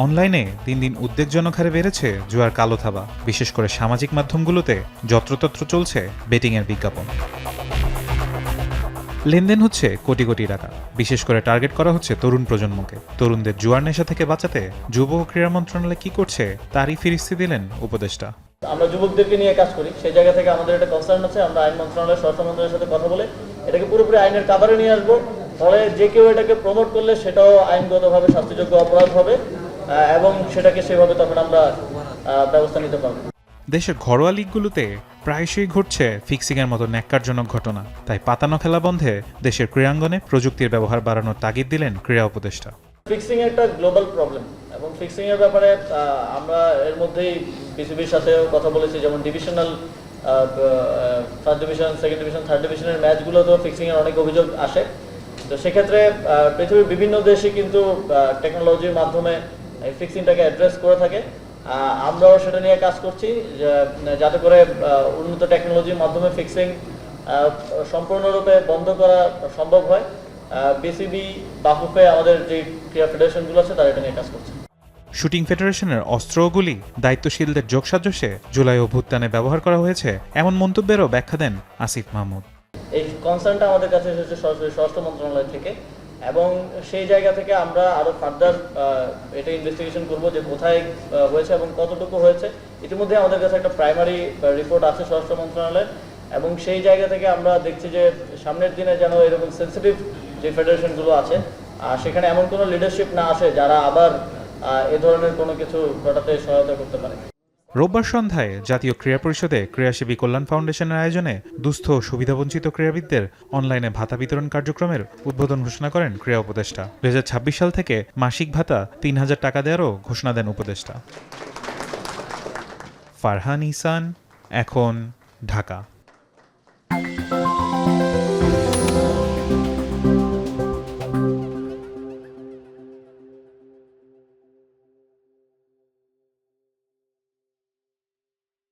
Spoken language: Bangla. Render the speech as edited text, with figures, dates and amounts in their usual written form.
অনলাইনে দিন দিন উদ্বেগজনক হারে বেড়েছে জুয়ার কালো থাবা। বিশেষ করে সামাজিক মাধ্যমগুলোতে যত্রতত্র চলছে বেটিংয়ের বিজ্ঞাপন। লেনদেন হচ্ছে কোটি কোটি টাকা। বিশেষ করে টার্গেট করা হচ্ছে তরুণ প্রজন্মকে। তরুণদের জুয়ার নেশা থেকে বাঁচাতে যুব ও ক্রীড়া মন্ত্রণালয় কি করছে তারই ফিরিস্তি দিলেন উপদেষ্টা। আমরা যুবকদেরকে নিয়ে কাজ করি, সেই জায়গা থেকে আমাদের একটা কনসার্ন আছে। আমরা আইন মন্ত্রণালয়, স্বরাষ্ট্র মন্ত্রণালয়ের সাথে কথা বলে এটাকে পুরোপুরি আইনের কাভারে নিয়ে আসবো। ফলে যে কেউ এটাকে প্রমোট করলে সেটাও আইনগতভাবে শাস্তিযোগ্য অপরাধ হবে এবং সেটাকে সেভাবে তখন আমরা ব্যবস্থা নিতে পারবো। দেশের ঘরোয়া লিগগুলোতে প্রায়শই ঘটছে ফিক্সিংয়ের মতো ন্যাক্কারজনক ঘটনা। তাই পাতানো খেলা বন্ধে দেশের ক্রীড়াঙ্গনে প্রযুক্তির ব্যবহার বাড়ানোর তাগিদ দিলেন ক্রীড়া উপদেষ্টা। ফিক্সিং একটা গ্লোবাল প্রবলেম এবং ফিক্সিং এর ব্যাপারে আমরা এর মধ্যেই বিসিবির সাথেও কথা বলেছি। যেমন divisional first division, second division, third ডিভিশনের ম্যাচগুলোতেও ফিক্সিং এর অনেক অভিযোগ আসে। তো সেক্ষেত্রে পৃথিবীর বিভিন্ন দেশে কিন্তু টেকনোলজির মাধ্যমে এই ফিক্সিংটাকে অ্যাড্রেস করে থাকে। আমরাও সেটা নিয়ে কাজ করছি যাতে করে উন্নত টেকনোলজির মাধ্যমে ফিক্সিং সম্পূর্ণরূপে বন্ধ করা সম্ভব হয়। বিসিবি, বাফুফে, আমাদের যে ক্রীড়া ফেডারেশনগুলো আছে তারা এটা নিয়ে কাজ করছে। শুটিং ফেডারেশনের অস্ত্র ও গুলি দায়িত্বশীলদের যোগসাজশে জুলাই অভ্যুত্থানে ব্যবহার করা হয়েছে এমন মন্তব্যেরও ব্যাখ্যা দেন আসিফ মাহমুদ। এই কনসার্নটা আমাদের কাছে এসেছে সরাসরি স্বরাষ্ট্র মন্ত্রণালয় থেকে এবং সেই জায়গা থেকে আমরা আরো ফার্দার এটা ইনভেস্টিগেশন করব যে কোথায় হয়েছে এবং কতটুকু হয়েছে। ইতিমধ্যে আমাদের কাছে একটা প্রাইমারি রিপোর্ট আছে স্বরাষ্ট্র মন্ত্রণালয়ের এবং সেই জায়গা থেকে আমরা দেখছি যে সামনের দিনে যেন এরকম সেন্সিটিভ যে ফেডারেশনগুলো আছে সেখানে এমন কোনো লিডারশিপ না আসে যারা আবার এ ধরনের কোনো কিছু ঘটাতে সহায়তা করতে পারে। রোববার সন্ধ্যায় জাতীয় ক্রীড়া পরিষদে ক্রীড়াসেবী কল্যাণ ফাউন্ডেশনের আয়োজনে দুস্থ ও সুবিধাবঞ্চিত ক্রীড়াবিদদের অনলাইনে ভাতা বিতরণ কার্যক্রমের উদ্বোধন ঘোষণা করেন ক্রীড়া উপদেষ্টা। 2026 সাল থেকে মাসিক ভাতা 3000 টাকা দেওয়ারও ঘোষণা দেন উপদেষ্টা। ফারহান ইহসান, এখন, ঢাকা।